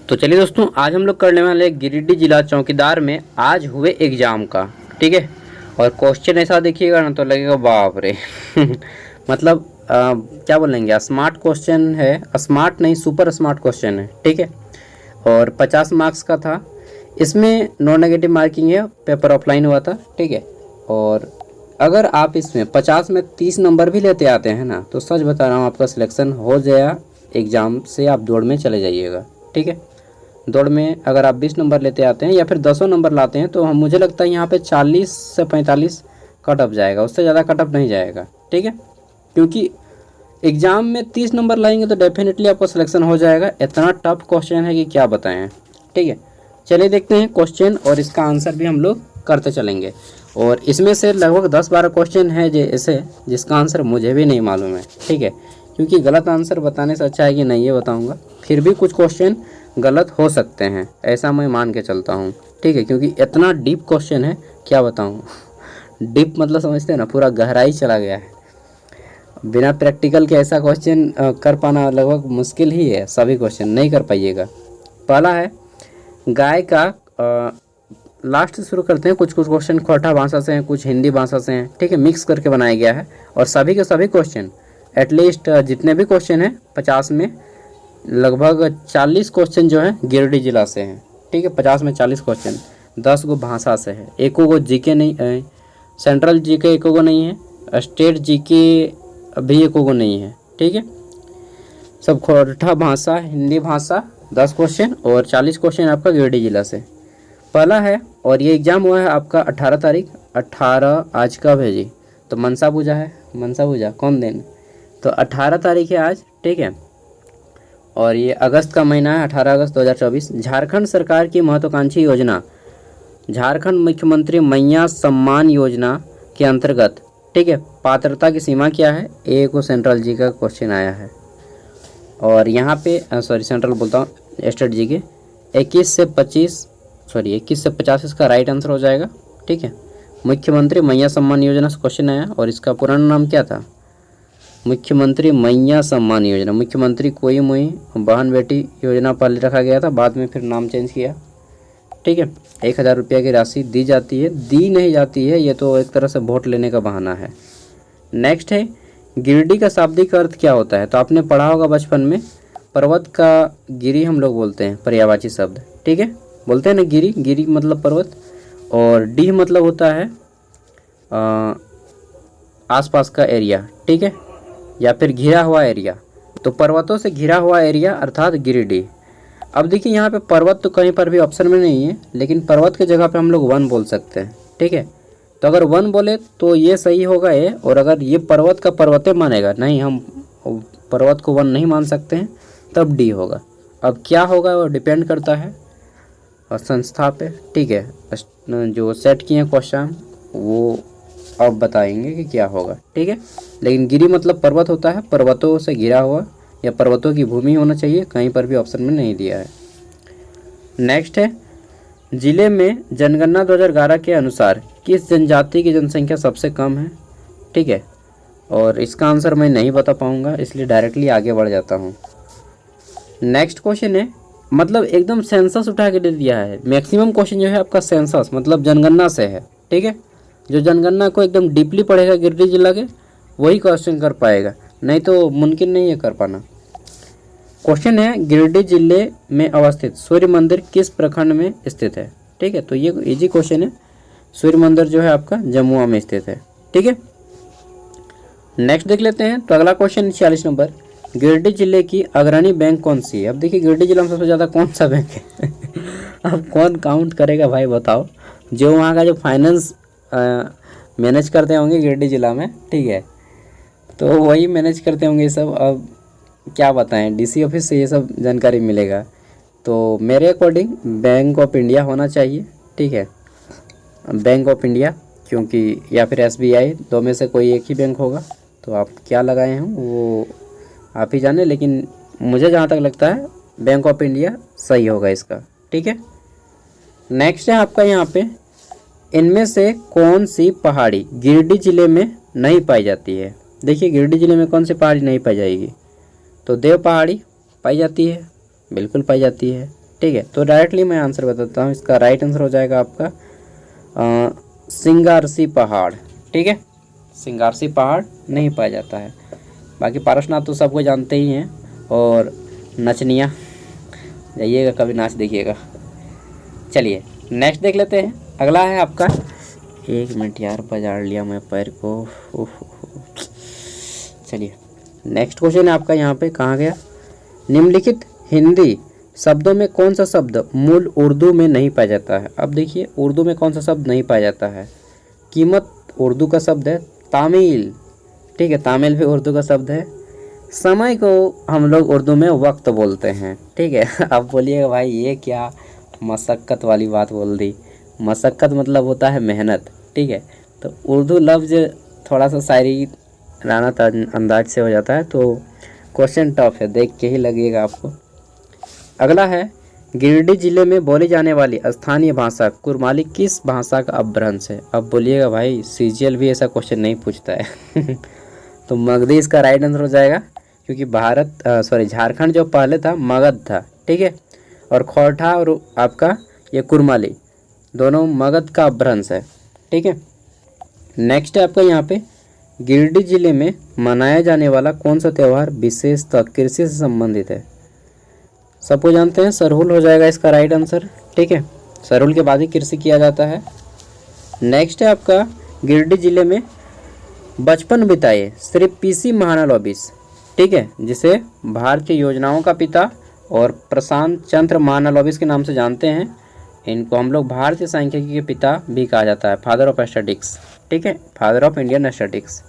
तो चलिए दोस्तों, आज हम लोग करने वाले गिरिडीह जिला चौकीदार में आज हुए एग्ज़ाम का। ठीक है। और क्वेश्चन ऐसा देखिएगा ना तो लगेगा बाप रे मतलब क्या बोलेंगे, स्मार्ट क्वेश्चन है, स्मार्ट नहीं सुपर स्मार्ट क्वेश्चन है। ठीक है। और 50 मार्क्स का था। इसमें नॉन नेगेटिव मार्किंग है, पेपर ऑफलाइन हुआ था। ठीक है। और अगर आप इसमें 50 में 30 नंबर भी लेते आते हैं ना तो सच बता रहा हूँ आपका सिलेक्शन हो जाएगा एग्ज़ाम से, आप दौड़ में चले जाइएगा। ठीक है। दौड़ में अगर आप 20 नंबर लेते आते हैं या फिर 10 नंबर लाते हैं तो मुझे लगता है यहाँ पे 40 से 45 कट ऑफ जाएगा, उससे ज़्यादा कट ऑफ नहीं जाएगा। ठीक है। क्योंकि एग्ज़ाम में 30 नंबर लाएंगे तो डेफिनेटली आपको सिलेक्शन हो जाएगा। इतना टफ क्वेश्चन है कि क्या बताएं। ठीक है। चलिए देखते हैं क्वेश्चन और इसका आंसर भी हम लोग करते चलेंगे। और इसमें से लगभग 10-12 क्वेश्चन है जैसे जिसका आंसर मुझे भी नहीं मालूम है। ठीक है। क्योंकि गलत आंसर बताने से अच्छा है कि नहीं ये बताऊँगा। फिर भी कुछ क्वेश्चन गलत हो सकते हैं, ऐसा मैं मान के चलता हूँ। ठीक है। क्योंकि इतना डीप क्वेश्चन है, क्या बताऊँ डीप मतलब समझते हैं ना, पूरा गहराई चला गया है। बिना प्रैक्टिकल के ऐसा क्वेश्चन कर पाना लगभग मुश्किल ही है, सभी क्वेश्चन नहीं कर पाइएगा। पहला है गाय का, लास्ट से शुरू करते हैं। कुछ क्वेश्चन खोटा भाषा से हैं, कुछ हिंदी भाषा से हैं। ठीक है। मिक्स करके बनाया गया है और सभी के सभी क्वेश्चन एटलीस्ट जितने भी क्वेश्चन हैं 50 में लगभग 40 क्वेश्चन जो है गिरिडीह जिला से हैं। ठीक है। 50 में 40 क्वेश्चन, 10 गो भाषा से है, एको गो जीके नहीं, सेंट्रल जीके एको गो नहीं है, स्टेट जीके भी एको गो नहीं है। ठीक है। सब खोटा भाषा, हिंदी भाषा 10 क्वेश्चन और 40 क्वेश्चन आपका गिरिडीह जिला से। पहला है और ये एग्ज़ाम हुआ है आपका 18 तारीख, 18 आज कब है जी, तो मनसा पूजा है। मनसा पूजा कौन दिन, तो 18 तारीख है आज। ठीक है। और ये अगस्त का महीना है, 18 अगस्त 2024। झारखंड सरकार की महत्वाकांक्षी योजना झारखंड मुख्यमंत्री मैया सम्मान योजना के अंतर्गत, ठीक है, पात्रता की सीमा क्या है, ए को सेंट्रल जी का क्वेश्चन आया है। और यहाँ पे सेंट्रल बोलता हूँ, स्टेट जी के 21 से 50 इसका राइट आंसर हो जाएगा। ठीक है। मुख्यमंत्री मैया सम्मान योजना से क्वेश्चन आया और इसका पुराना नाम क्या था, मुख्यमंत्री मैया सम्मान योजना। मुख्यमंत्री कोई मुई बहन बेटी योजना पहले रखा गया था, बाद में फिर नाम चेंज किया। ठीक है। 1000 रुपया की राशि दी जाती है, दी नहीं जाती है, ये तो एक तरह से वोट लेने का बहाना है। नेक्स्ट है गिरिडीह का शाब्दिक अर्थ क्या होता है, तो आपने पढ़ा होगा बचपन में, पर्वत का गिरी हम लोग बोलते हैं, पर्यायवाची शब्द। ठीक है। बोलते हैं ना गिरी, गिरी मतलब पर्वत, और डीह मतलब होता है आसपास का एरिया। ठीक है। या फिर घिरा हुआ एरिया, तो पर्वतों से घिरा हुआ एरिया अर्थात गिरिडीह। अब देखिए यहाँ पे पर्वत तो कहीं पर भी ऑप्शन में नहीं है, लेकिन पर्वत की जगह पे हम लोग वन बोल सकते हैं। ठीक है। तो अगर वन बोले तो ये सही होगा ये, और अगर ये पर्वत का पर्वते मानेगा, नहीं हम पर्वत को वन नहीं मान सकते हैं, तब डी होगा। अब क्या होगा वो डिपेंड करता है और संस्था पे। ठीक है। जो सेट किए हैं क्वेश्चन वो अब बताएंगे कि क्या होगा। ठीक है। लेकिन गिरी मतलब पर्वत होता है, पर्वतों से घिरा हुआ या पर्वतों की भूमि होना चाहिए, कहीं पर भी ऑप्शन में नहीं दिया है। नेक्स्ट है जिले में जनगणना 2011 के अनुसार किस जनजाति की जनसंख्या सबसे कम है। ठीक है। और इसका आंसर मैं नहीं बता पाऊँगा, इसलिए डायरेक्टली आगे बढ़ जाता हूँ। नेक्स्ट क्वेश्चन है, मतलब एकदम सेंसस उठा के दे दिया है। मैक्सिमम क्वेश्चन जो है आपका सेंसस मतलब जनगणना से है। ठीक है। जो जनगणना को एकदम डीपली पढ़ेगा गिरिडीह जिला के, वही क्वेश्चन कर पाएगा, नहीं तो मुमकिन नहीं है कर पाना। क्वेश्चन है गिरिडीह जिले में अवस्थित सूर्य मंदिर किस प्रखंड में स्थित है। ठीक है। तो ये इजी क्वेश्चन है। सूर्य मंदिर जो है आपका जमुआ में स्थित है। ठीक है। नेक्स्ट देख लेते हैं। तो अगला क्वेश्चन 46 नंबर, गिरिडीह जिले की अग्रणी बैंक कौन सी है। अब देखिए गिरिडीह जिला में सबसे ज़्यादा कौन सा बैंक है अब कौन काउंट करेगा भाई बताओ। जो वहाँ का जो फाइनेंस मैनेज करते होंगे गिरिडीह जिला में, ठीक है, तो वही मैनेज करते होंगे ये सब। अब क्या बताएं, डीसी ऑफिस से ये सब जानकारी मिलेगा। तो मेरे अकॉर्डिंग बैंक ऑफ इंडिया होना चाहिए। ठीक है। बैंक ऑफ इंडिया, क्योंकि या फिर SBI, दो में से कोई एक ही बैंक होगा। तो आप क्या लगाए हैं वो आप ही जाने, लेकिन मुझे जहाँ तक लगता है बैंक ऑफ इंडिया सही होगा इसका। ठीक है। नेक्स्ट है आपका यहाँ पे, इनमें से कौन सी पहाड़ी गिरिडीह जिले में नहीं पाई जाती है। देखिए गिरिडीह जिले में कौन सी पहाड़ी नहीं पाई जाएगी, तो देव पहाड़ी पाई जाती है, बिल्कुल पाई जाती है। ठीक है। तो डायरेक्टली मैं आंसर बताता हूँ, इसका राइट आंसर हो जाएगा आपका सिंगारसी पहाड़। ठीक है, सिंगारसी पहाड़ नहीं पाया जाता है। बाकी पारसनाथ तो सबको जानते ही हैं, और नचनिया, जाइएगा कभी नाच देखिएगा। चलिए नेक्स्ट देख लेते हैं। अगला है आपका, 1 मिनट यार बजाड़ लिया मैं पैर को, चलिए नेक्स्ट क्वेश्चन है आपका यहाँ पे, कहाँ गया, निम्नलिखित हिंदी शब्दों में कौन सा शब्द मूल उर्दू में नहीं पाया जाता है। अब देखिए उर्दू में कौन सा शब्द नहीं पाया जाता है। कीमत उर्दू का शब्द है, तामील, ठीक है, तामील भी उर्दू का शब्द है। समय को हम लोग उर्दू में वक्त बोलते हैं, ठीक है। अब बोलिएगा भाई ये क्या मशक्क़त वाली बात बोल दी। मशक्क़त मतलब होता है मेहनत, ठीक है। तो उर्दू लफ्ज़ थोड़ा सा शायरी राना अंदाज से हो जाता है, तो क्वेश्चन टफ है, देख के ही लगेगा आपको। अगला है, गिरिडीह जिले में बोली जाने वाली स्थानीय भाषा कुरमाली किस भाषा का अपभ्रंश है। अब बोलिएगा भाई सीजीएल भी ऐसा क्वेश्चन नहीं पूछता है। तो मगधी इसका राइट आंसर हो जाएगा, क्योंकि झारखंड जो पहले था मगध था, ठीक है, और खोरठा और आपका ये कुरमाली दोनों मगध का अपभ्रंश है, ठीक है। नेक्स्ट है आपका यहाँ पे, गिरिडीह जिले में मनाया जाने वाला कौन सा त्यौहार विशेषतः कृषि से संबंधित है। सबको जानते हैं सरहुल हो जाएगा इसका राइट आंसर, ठीक है, सरहुल के बाद ही कृषि किया जाता है। नेक्स्ट है आपका, गिरिडीह जिले में बचपन बिताए श्री पीसी महालनोबिस, ठीक है, जिसे भारतीय योजनाओं का पिता और प्रशांत चंद्र महालनोबिस के नाम से जानते हैं। इनको हम लोग भारतीय सांख्यिकी के पिता भी कहा जाता है, फादर ऑफ स्टैटिस्टिक्स, ठीक है, फादर ऑफ इंडियन स्टैटिस्टिक्स।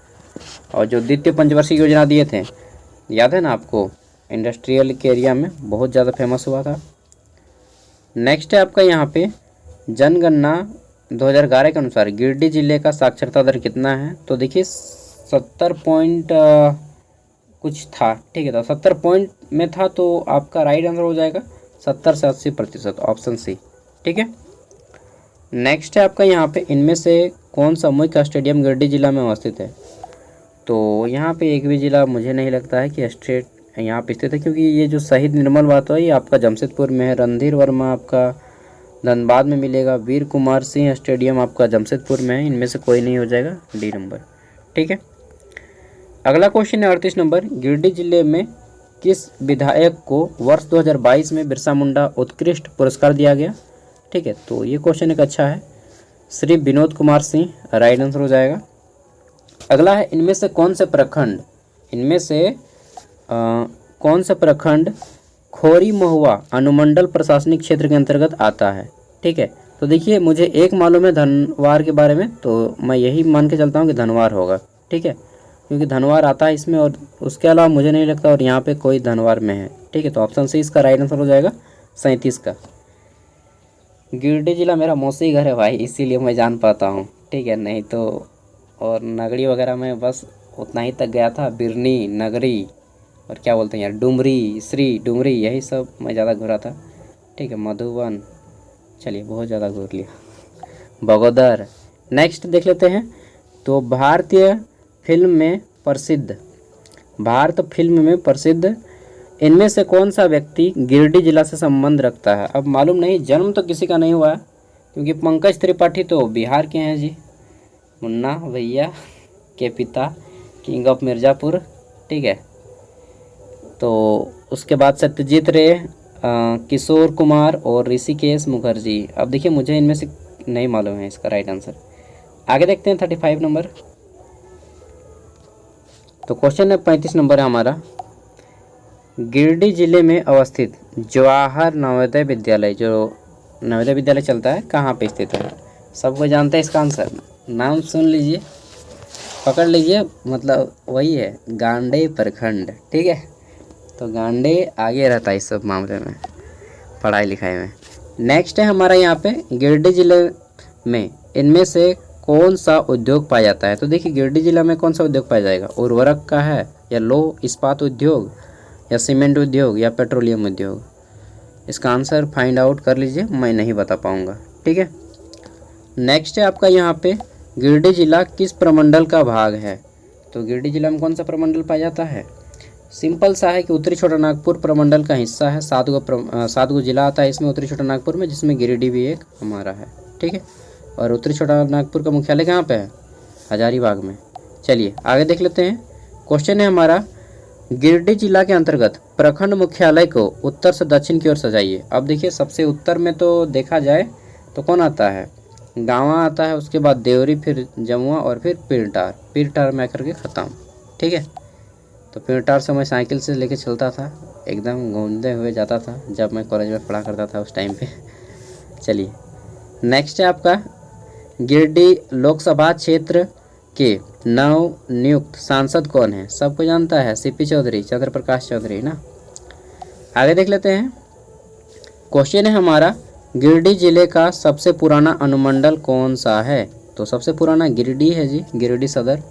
और जो द्वितीय पंचवर्षीय योजना दिए थे, याद है ना आपको, इंडस्ट्रियल के एरिया में बहुत ज़्यादा फेमस हुआ था। नेक्स्ट है आपका यहाँ पे, जनगणना 2011 के अनुसार गिरिडीह जिले का साक्षरता दर कितना है। तो देखिए 70 पॉइंट कुछ था, ठीक है, तो 70 पॉइंट में था, तो आपका राइट आंसर हो जाएगा 70 से 80%, ऑप्शन सी, ठीक है। नेक्स्ट है आपका यहाँ पे, इनमें से कौन सा मुख्य स्टेडियम गिरिडीह जिला में अवस्थित है। तो यहाँ पे एक भी ज़िला मुझे नहीं लगता है कि स्टेट यहाँ पे स्थित है, क्योंकि ये जो शहीद निर्मल बात है ये आपका जमशेदपुर में है, रणधीर वर्मा आपका धनबाद में मिलेगा, वीर कुमार सिंह स्टेडियम आपका जमशेदपुर में है। इनमें से कोई नहीं हो जाएगा, डी नंबर, ठीक है। अगला क्वेश्चन है 38 नंबर, गिरिडीह जिले में किस विधायक को वर्ष 2022 में बिरसा मुंडा उत्कृष्ट पुरस्कार दिया गया, ठीक है। तो ये क्वेश्चन एक अच्छा है, श्री विनोद कुमार सिंह, राइट आंसर हो जाएगा। अगला है, इनमें से कौन से प्रखंड खोरी महुआ अनुमंडल प्रशासनिक क्षेत्र के अंतर्गत आता है, ठीक है। तो देखिए मुझे एक मालूम है धनवार के बारे में, तो मैं यही मान के चलता हूँ कि धनवार होगा, ठीक है, क्योंकि धनवार आता है इसमें, और उसके अलावा मुझे नहीं लगता और यहाँ पे कोई धनवार में है, ठीक है। तो ऑप्शन सी इसका राइट आंसर हो जाएगा 37 का। गिरिडीह जिला मेरा मौसी घर है भाई, इसीलिए मैं जान पाता हूँ, ठीक है, नहीं तो और नगरी वगैरह में बस उतना ही तक गया था, बिरनी, नगरी और क्या बोलते हैं यार, डुमरी, श्री डुमरी, यही सब मैं ज़्यादा घूरा था, ठीक है, मधुबन, चलिए बहुत ज़्यादा घूर लिया, बगोदर। नेक्स्ट देख लेते हैं, तो भारत फिल्म में प्रसिद्ध इनमें से कौन सा व्यक्ति गिरिडीह जिला से संबंध रखता है। अब मालूम नहीं, जन्म तो किसी का नहीं हुआ है, क्योंकि पंकज त्रिपाठी तो बिहार के हैं जी, मुन्ना भैया के पिता, किंग ऑफ मिर्ज़ापुर, ठीक है। तो उसके बाद सत्यजीत रे, किशोर कुमार और ऋषिकेश मुखर्जी। अब देखिए मुझे इनमें से नहीं मालूम है इसका राइट आंसर। आगे देखते हैं 35 नंबर। तो क्वेश्चन है 35 नंबर है हमारा, गिरिडीह जिले में अवस्थित जवाहर नवोदय विद्यालय, जो नवोदय विद्यालय चलता है, कहाँ पे स्थित है। सबको जानते हैं इसका आंसर, नाम सुन लीजिए, पकड़ लीजिए, मतलब वही है गांडे प्रखंड, ठीक है। तो गांडे आगे रहता है इस सब मामले में, पढ़ाई लिखाई में। नेक्स्ट है हमारा यहाँ पे, गिरिडीह जिले में इनमें से कौन सा उद्योग पाया जाता है। तो देखिए गिरिडीह जिला में कौन सा उद्योग पाया जाएगा, उर्वरक का है, या लौह इस्पात उद्योग, या सीमेंट उद्योग, या पेट्रोलियम उद्योग। इसका आंसर फाइंड आउट कर लीजिए, मैं नहीं बता पाऊँगा, ठीक है। नेक्स्ट है आपका यहाँ पे, गिरिडीह जिला किस प्रमंडल का भाग है। तो गिरिडीह जिला में कौन सा प्रमंडल पाया जाता है, सिंपल सा है कि उत्तरी छोटा नागपुर प्रमंडल का हिस्सा है। 7 गो जिला आता है इसमें उत्तरी छोटा नागपुर में, जिसमें गिरिडीह भी एक हमारा है। ठीक है, और उत्तरी छोटा नागपुर का मुख्यालय कहाँ पे है? हजारीबाग में। चलिए आगे देख लेते हैं। क्वेश्चन है हमारा, गिरिडीह जिला के अंतर्गत प्रखंड मुख्यालय को उत्तर से दक्षिण की ओर सजाइए। अब देखिए, सबसे उत्तर में तो देखा जाए तो कौन आता है? गाँवा आता है, उसके बाद देवरी, फिर जमुआ और फिर पीरटार में आकर के ख़त्म। ठीक है, तो पीरटार से मैं साइकिल से लेके चलता था, एकदम घूमते हुए जाता था जब मैं कॉलेज में पढ़ा करता था उस टाइम पे। चलिए नेक्स्ट है आपका, गिरिडीह लोकसभा क्षेत्र के नव नियुक्त सांसद कौन है? सबको जानता है, सीपी चौधरी, चंद्र प्रकाश चौधरी ना। आगे देख लेते हैं। क्वेश्चन है हमारा, गिरिडीह जिले का सबसे पुराना अनुमंडल कौन सा है? तो सबसे पुराना गिरिडीह है जी, गिरिडीह सदर।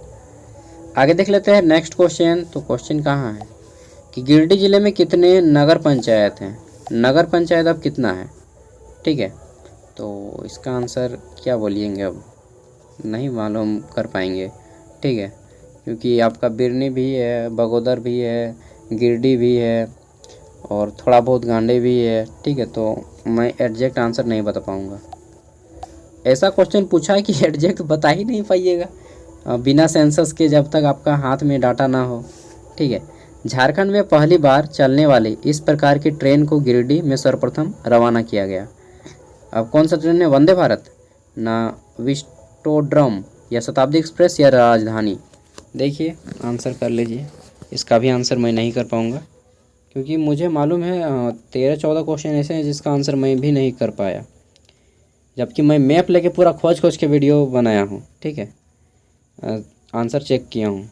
आगे देख लेते हैं नेक्स्ट क्वेश्चन। तो क्वेश्चन कहाँ है कि गिरिडीह जिले में कितने नगर पंचायत हैं? नगर पंचायत अब कितना है? ठीक है, तो इसका आंसर क्या बोलिएंगे? अब नहीं मालूम कर पाएंगे। ठीक है, क्योंकि आपका बिरनी भी है, बगोदर भी है, गिरिडीह भी है और थोड़ा बहुत गांडे भी है। ठीक है, तो मैं एग्जैक्ट आंसर नहीं बता पाऊँगा। ऐसा क्वेश्चन पूछा है कि एग्जैक्ट बता ही नहीं पाइएगा बिना सेंसस के, जब तक आपका हाथ में डाटा ना हो। ठीक है, झारखंड में पहली बार चलने वाली इस प्रकार की ट्रेन को गिरिडीह में सर्वप्रथम रवाना किया गया। अब कौन सा ट्रेन है? वंदे भारत ना, विस्टोड्रम, या शताब्दी एक्सप्रेस, या राजधानी? देखिए आंसर कर लीजिए। इसका भी आंसर मैं नहीं कर पाऊँगा, क्योंकि मुझे मालूम है 13-14 क्वेश्चन ऐसे हैं जिसका आंसर मैं भी नहीं कर पाया, जबकि मैं मैप लेके पूरा खोज के वीडियो बनाया हूँ। ठीक है, आंसर चेक किया हूँ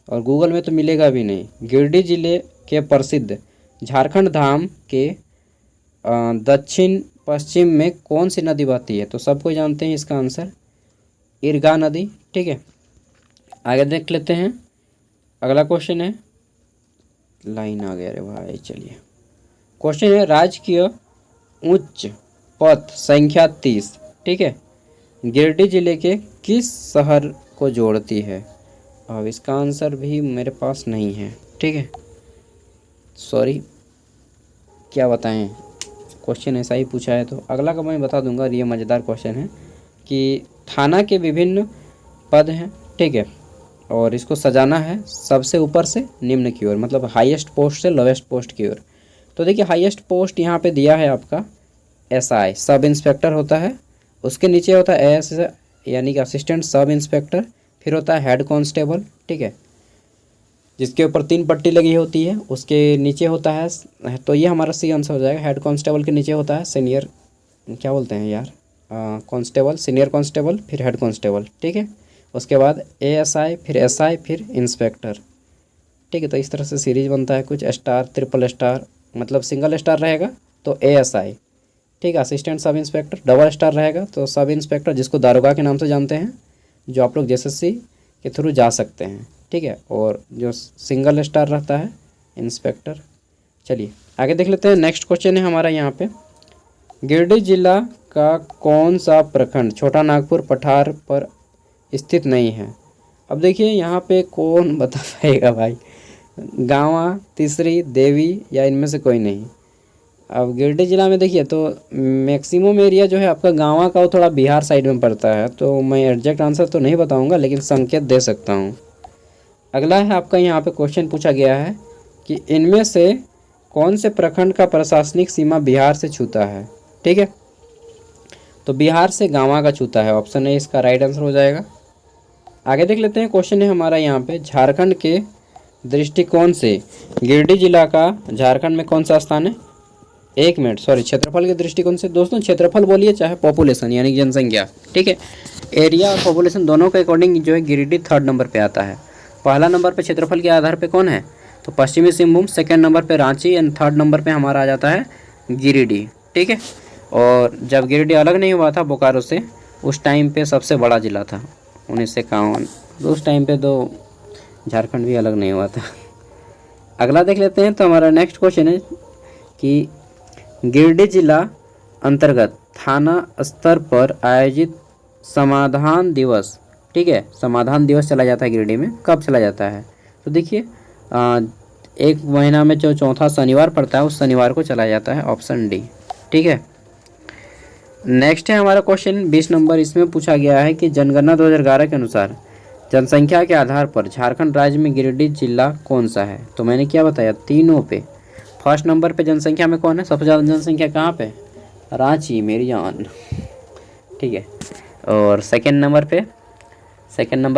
और गूगल में तो मिलेगा भी नहीं। गिरिडीह जिले के प्रसिद्ध झारखंड धाम के दक्षिण पश्चिम में कौन सी नदी बहती है? तो सबको जानते हैं इसका आंसर, इरगा नदी। ठीक है, आगे देख लेते हैं। अगला क्वेश्चन है, लाइन आ गया रे भाई। चलिए क्वेश्चन है, राजकीय उच्च पथ संख्या 30, ठीक है, गिरिडीह जिले के किस शहर को जोड़ती है? अब इसका आंसर भी मेरे पास नहीं है। ठीक है, सॉरी, क्या बताएं, क्वेश्चन ऐसा ही पूछा है। तो अगला का मैं बता दूंगा। ये मज़ेदार क्वेश्चन है कि थाना के विभिन्न पद हैं। ठीक है, और इसको सजाना है सबसे ऊपर से निम्न की ओर, मतलब हाईएस्ट पोस्ट से लोवेस्ट पोस्ट की ओर। तो देखिए हाईएस्ट पोस्ट यहाँ पे दिया है आपका एसआई, सब इंस्पेक्टर होता है। उसके नीचे होता है एएस, यानी कि असिस्टेंट सब इंस्पेक्टर। फिर होता है हेड कांस्टेबल, ठीक है, जिसके ऊपर 3 पट्टी लगी होती है। उसके नीचे होता है, तो ये हमारा सी आंसर हो जाएगा। हेड कांस्टेबल के नीचे होता है सीनियर, क्या बोलते हैं यार, कांस्टेबल, सीनियर कांस्टेबल, फिर हेड कांस्टेबल। ठीक है, उसके बाद एएसआई, फिर एसआई, फिर इंस्पेक्टर। ठीक है, तो इस तरह से सीरीज बनता है कुछ। स्टार, ट्रिपल स्टार, मतलब सिंगल स्टार रहेगा तो एएसआई, ठीक है, assistant sub inspector. Double star रहेगा तो सब इंस्पेक्टर, जिसको दारोगा के नाम से जानते हैं, जो आप लोग जेएसएससी के थ्रू जा सकते हैं। ठीक है, और जो सिंगल स्टार रहता है इंस्पेक्टर। चलिए आगे देख लेते हैं। नेक्स्ट क्वेश्चन है हमारा यहाँ पे, गिरिडीह जिला का कौन सा प्रखंड छोटा नागपुर पठार पर स्थित नहीं है? अब देखिए यहाँ पे कौन बता पाएगा भाई, गाँवा, तीसरी, देवी, या इनमें से कोई नहीं। अब गिरिडीह जिला में देखिए तो मैक्सिमम एरिया जो है आपका गाँवा का, वो थोड़ा बिहार साइड में पड़ता है। तो मैं एग्जैक्ट आंसर तो नहीं बताऊंगा, लेकिन संकेत दे सकता हूँ। अगला है आपका, यहाँ पे क्वेश्चन पूछा गया है कि इनमें से कौन से प्रखंड का प्रशासनिक सीमा बिहार से छूता है? ठीक है, तो बिहार से गाँवा का छूता है, ऑप्शन ए इसका राइट आंसर हो जाएगा। आगे देख लेते हैं। क्वेश्चन है हमारा यहाँ पे, झारखंड के दृष्टिकोण से गिरिडीह जिला का झारखंड में कौन सा स्थान है? 1 मिनट, सॉरी, क्षेत्रफल के दृष्टिकोण से। दोस्तों क्षेत्रफल बोलिए चाहे पॉपुलेशन, यानी कि जनसंख्या। ठीक है, एरिया और पॉपुलेशन दोनों के अकॉर्डिंग जो है गिरिडीह 3rd नंबर पे आता है। पहला नंबर पे क्षेत्रफल के आधार पे कौन है? तो पश्चिमी सिंहभूम। 2nd नंबर पे रांची, एंड 3rd नंबर पे हमारा आ जाता है गिरिडीह। ठीक है, और जब गिरिडीह अलग नहीं हुआ था बोकारो से, उस टाइम पे सबसे बड़ा जिला था 1951। तो उस टाइम पे तो झारखंड भी अलग नहीं हुआ था। अगला देख लेते हैं। तो हमारा नेक्स्ट क्वेश्चन है कि गिरिडीह जिला अंतर्गत थाना स्तर पर आयोजित समाधान दिवस, ठीक है, समाधान दिवस चला जाता है गिरिडीह में, कब चला जाता है? तो देखिए एक महीना में जो चौथा शनिवार पड़ता है उस शनिवार को चला जाता है, ऑप्शन डी। ठीक है, नेक्स्ट है हमारा क्वेश्चन 20 नंबर। इसमें पूछा गया है कि जनगणना 2011 के अनुसार जनसंख्या के आधार पर झारखंड राज्य में गिरिडीह जिला कौन सा है। तो मैंने क्या बताया, तीनों पे। फर्स्ट नंबर पे जनसंख्या में कौन है, सबसे ज़्यादा जनसंख्या कहाँ पे, रांची मेरी जान। ठीक है, और सेकंड नंबर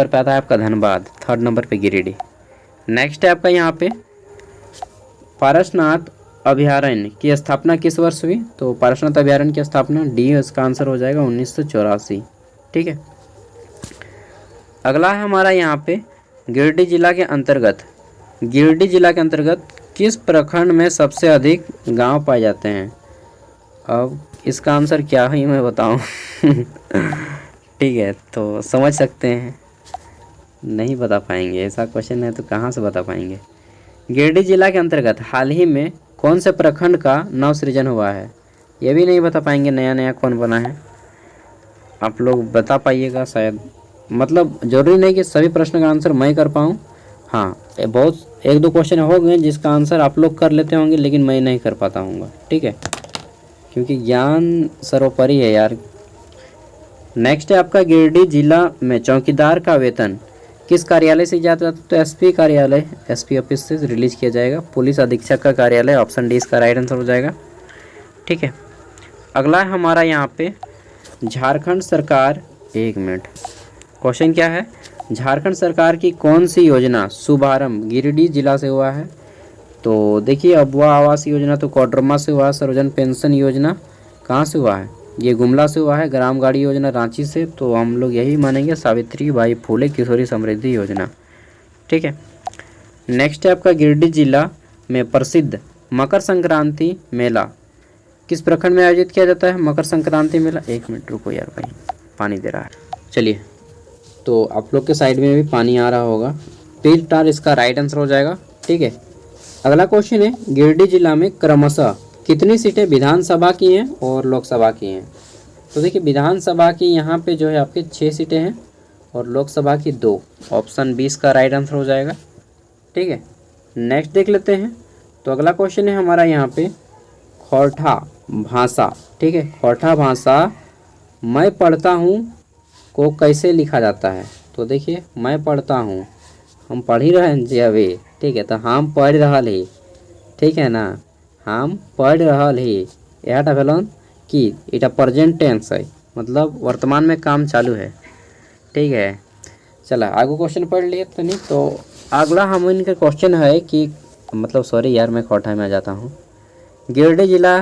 पे आता है आपका धनबाद, थर्ड नंबर पे गिरिडीह। नेक्स्ट है आपका यहाँ पे पारसनाथ अभयारण्य की स्थापना किस वर्ष हुई। तो पारसनाथ अभयारण्य की स्थापना डी इसका आंसर हो जाएगा 1984। ठीक है, अगला है हमारा यहाँ पे गिरिडीह जिला के अंतर्गत किस प्रखंड में सबसे अधिक गांव पाए जाते हैं। अब इसका आंसर क्या है मैं बताऊं ठीक है, तो समझ सकते हैं, नहीं बता पाएंगे, ऐसा क्वेश्चन है तो कहाँ से बता पाएंगे। गिरिडीह जिला के अंतर्गत हाल ही में कौन से प्रखंड का नव सृजन हुआ है, ये भी नहीं बता पाएंगे, नया कौन बना है। आप लोग बता पाइएगा शायद, मतलब ज़रूरी नहीं कि सभी प्रश्न का आंसर मैं कर पाऊँ। हाँ, बहुत एक दो क्वेश्चन हो गए जिसका आंसर आप लोग कर लेते होंगे लेकिन मैं नहीं कर पाता हूँगा। ठीक है, क्योंकि ज्ञान सर्वोपरि है यार। नेक्स्ट है आपका गिरिडीह जिला में चौकीदार का वेतन किस कार्यालय से जाता है। तो एसपी कार्यालय, एसपी ऑफिस से रिलीज किया जाएगा। पुलिस अधीक्षक का कार्यालय, ऑप्शन डी इसका राइट आंसर हो जाएगा। ठीक है, अगला है हमारा यहाँ पे झारखंड सरकार, एक मिनट, क्वेश्चन क्या है, झारखंड सरकार की कौन सी योजना शुभारंभ गिरिडीह जिला से हुआ है। तो देखिए, अबुआ आवास योजना तो कोडरमा से हुआ है। सर्वजन पेंशन योजना कहाँ से हुआ है, ये गुमला से हुआ है। ग्राम गाड़ी योजना रांची से, तो हम लोग यही मानेंगे सावित्री बाई फुले किशोरी समृद्धि योजना। ठीक है, नेक्स्ट है आपका गिरिडीह जिला में प्रसिद्ध मकर संक्रांति मेला किस प्रखंड में आयोजित किया जाता है। मकर संक्रांति मेला, एक मिनट रुको यार भाई, पानी दे रहा है। चलिए, तो आप लोग के साइड में भी पानी आ रहा होगा। पीरटार इसका राइट आंसर हो जाएगा। ठीक है, अगला क्वेश्चन है गिरिडीह जिला में क्रमशः कितनी सीटें विधानसभा की हैं और लोकसभा की हैं। तो देखिए, विधानसभा की यहाँ पे जो है आपके 6 सीटें हैं और लोकसभा की 2, ऑप्शन 20 का राइट आंसर हो जाएगा। ठीक है, नेक्स्ट देख लेते हैं। तो अगला क्वेश्चन है हमारा यहाँ पे खोरठा भाषा। ठीक है, खोरठा भाषा मैं पढ़ता हूँ को कैसे लिखा जाता है। तो देखिए, मैं पढ़ता हूँ, हम पढ़ ही रहे हैं जी अभी। ठीक है, तो हम पढ़ रहा ही, ठीक है ना, हम पढ़ रहा ही, यह भेलन कि इटा प्रेजेंट टेंस है, मतलब वर्तमान में काम चालू है। ठीक है, चला आगे क्वेश्चन पढ़ लिए तो नहीं। तो अगला हम इनका क्वेश्चन है कि मतलब सॉरी यार, मैं खोरठा में आ जाता हूँ। गिरिडीह जिला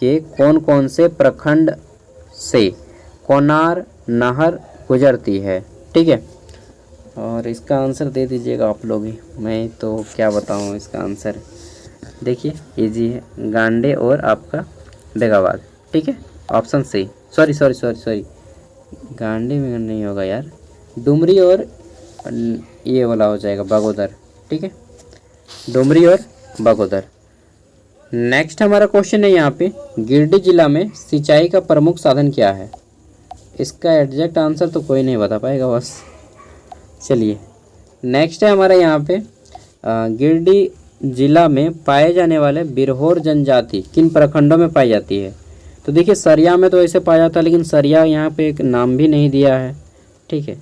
के कौन से प्रखंड से कोनार नहर गुजरती है। ठीक है, और इसका आंसर दे दीजिएगा आप लोग ही, मैं तो क्या बताऊँ इसका आंसर। देखिए इजी है, गांडे और आपका बेगाबाद। ठीक है, ऑप्शन सी, सॉरी गांडे में नहीं होगा यार, डुमरी और ये वाला हो जाएगा बगोदर। ठीक है, डुमरी और बगोदर। नेक्स्ट हमारा क्वेश्चन है यहाँ पे गिरिडीह जिला में सिंचाई का प्रमुख साधन क्या है। इसका एग्जैक्ट आंसर तो कोई नहीं बता पाएगा बस। चलिए, नेक्स्ट है हमारा यहाँ पे गिरिडीह जिला में पाए जाने वाले बिरहोर जनजाति किन प्रखंडों में पाई जाती है। तो देखिए, सरिया में तो ऐसे पाया जाता है, लेकिन सरिया यहाँ पे एक नाम भी नहीं दिया है। ठीक है,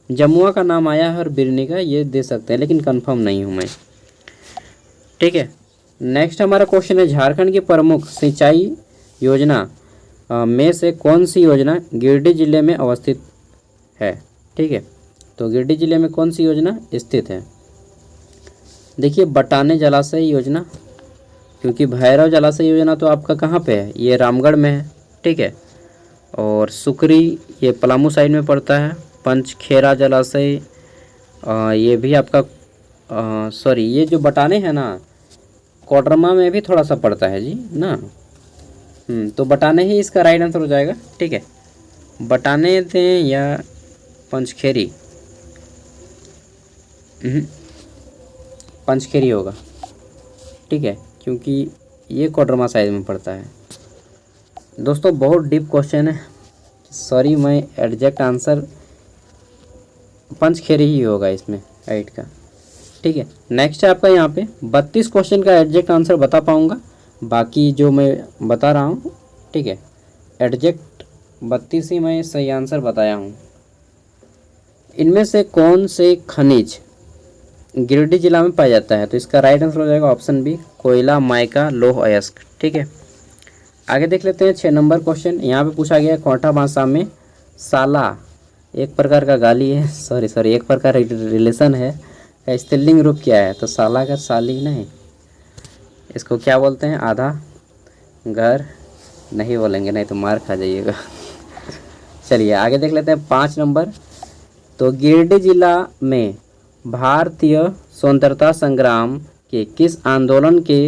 जमुआ का नाम आया है और बिरनी का ये दे सकते हैं, लेकिन कंफर्म नहीं हूँ मैं। ठीक है, नेक्स्ट हमारा क्वेश्चन है झारखंड की प्रमुख सिंचाई योजना में से कौन सी योजना गिरिडीह जिले में अवस्थित है। ठीक है, तो गिरिडीह जिले में कौन सी योजना स्थित है। देखिए, बटाने जलाशय योजना, क्योंकि भैरव जलाशय योजना तो आपका कहाँ पे है, ये रामगढ़ में है। ठीक है, और सुकरी ये पलामू साइड में पड़ता है। पंचखेरा जलाशय ये भी आपका सॉरी, ये जो बटाने हैं ना, कोडरमा में भी थोड़ा सा पड़ता है जी ना। तो बटाने ही इसका राइट आंसर हो जाएगा। ठीक है, बटाने दें या पंचखेरी, पंचखेरी होगा। ठीक है, क्योंकि ये कोडरमा साइड में पड़ता है। दोस्तों, बहुत डीप क्वेश्चन है, सॉरी, मैं एग्जैक्ट आंसर पंचखेरी ही होगा इसमें 8 का। ठीक है। नेक्स्ट है आपका यहाँ पे 32 क्वेश्चन का एग्जैक्ट आंसर बता पाऊँगा, बाकी जो मैं बता रहा हूँ, ठीक है, एग्जैक्ट 32 ही मैं सही आंसर बताया हूँ। इनमें से कौन से खनिज गिरिडीह जिला में पाया जाता है? तो इसका राइट आंसर हो जाएगा ऑप्शन बी, कोयला, माइका, लौह अयस्क। ठीक है, आगे देख लेते हैं 6 नंबर क्वेश्चन। यहाँ पे पूछा गया खोंटा भाषा में साला एक प्रकार का गाली है, सॉरी एक प्रकार रिलेशन है, का स्त्रीलिंग रूप क्या है? तो साला का साली नहीं, इसको क्या बोलते हैं? आधा घर नहीं बोलेंगे, नहीं तो मार खा जाइएगा। चलिए आगे देख लेते हैं 5 नंबर। तो गिरिडीह जिला में भारतीय स्वतंत्रता संग्राम के किस आंदोलन के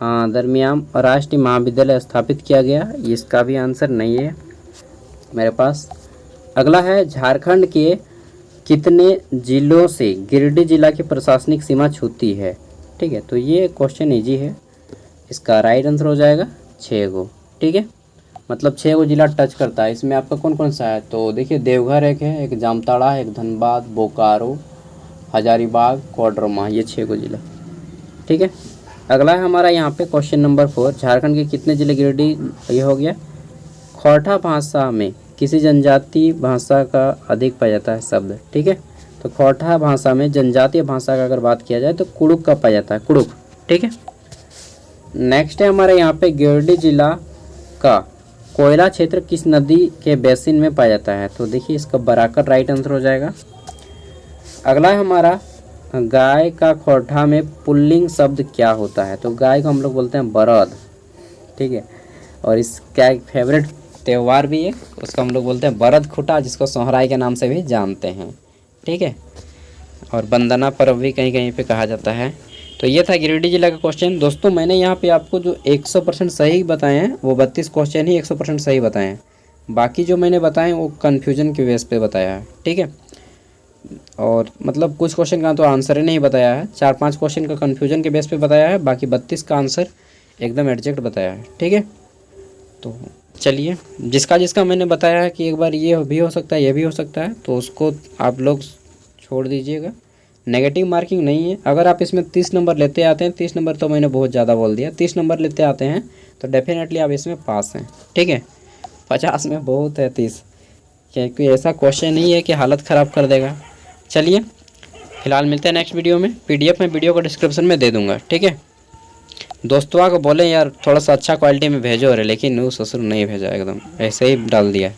दरमियान राष्ट्रीय महाविद्यालय स्थापित किया गया? इसका भी आंसर नहीं है मेरे पास। अगला है झारखंड के कितने जिलों से गिरिडीह जिला की प्रशासनिक सीमा छूती है? ठीक है, तो ये क्वेश्चन इजी है, इसका राइट आंसर हो जाएगा 6 गो। ठीक है, मतलब 6 गो जिला टच करता है। इसमें आपका कौन कौन सा है? तो देखिए देवघर एक है, एक जामताड़ा, एक धनबाद, बोकारो, हजारीबाग, कोडरमा, ये 6 गो जिला। ठीक है, अगला है हमारा यहाँ पे क्वेश्चन नंबर 4, झारखंड के कितने जिले गिरिडीह? ये हो गया। खोरठा भाषा में किसी जनजातीय भाषा का अधिक पाया जाता है शब्द? ठीक है, तो खोरठा भाषा में जनजातीय भाषा का अगर बात किया जाए तो कुड़ुक का पाया जाता है, कुड़ुक। ठीक है, नेक्स्ट है हमारे यहाँ पे गिरिडीह जिला का कोयला क्षेत्र किस नदी के बेसिन में पाया जाता है? तो देखिए इसका बराकर राइट आंसर हो जाएगा। अगला है हमारा गाय का खोरठा में पुल्लिंग शब्द क्या होता है? तो गाय को हम लोग बोलते हैं बरद। ठीक है, और इसका एक फेवरेट त्यौहार भी है, उसको हम लोग बोलते हैं बरद खुटा, जिसको सोहराई के नाम से भी जानते हैं। ठीक है, और बंदना पर्व भी कहीं कहीं पे कहा जाता है। तो ये था गिरिडीह जिला का क्वेश्चन। दोस्तों मैंने यहाँ पे आपको जो 100% सही बताए हैं वो 32 क्वेश्चन ही 100% सही बताए हैं, बाकी जो मैंने बताए वो कन्फ्यूजन के बेस पे बताया है। ठीक है, और मतलब कुछ क्वेश्चन का तो आंसर ही नहीं बताया है, 4-5 क्वेश्चन का कन्फ्यूजन के बेस पे बताया है, बाकी 32 का आंसर एकदम एग्जैक्ट बताया है। ठीक है, तो चलिए जिसका जिसका मैंने बताया है कि एक बार ये भी हो सकता है, ये भी हो सकता है, तो उसको आप लोग छोड़ दीजिएगा। नेगेटिव मार्किंग नहीं है। अगर आप इसमें 30 नंबर लेते आते हैं, 30 नंबर तो मैंने बहुत ज़्यादा बोल दिया, 30 नंबर लेते आते हैं तो डेफिनेटली आप इसमें पास हैं। ठीक है, 50 में बहुत है 30, क्योंकि ऐसा क्वेश्चन नहीं है कि हालत ख़राब कर देगा। चलिए फिलहाल मिलते हैं नेक्स्ट वीडियो में। PDF में वीडियो को डिस्क्रिप्शन में दे दूँगा। ठीक है, दोस्तों को बोले यार थोड़ा सा अच्छा क्वालिटी में भेजो, अरे लेकिन वो ससुर नहीं भेजा, एकदम ऐसे ही डाल दिया।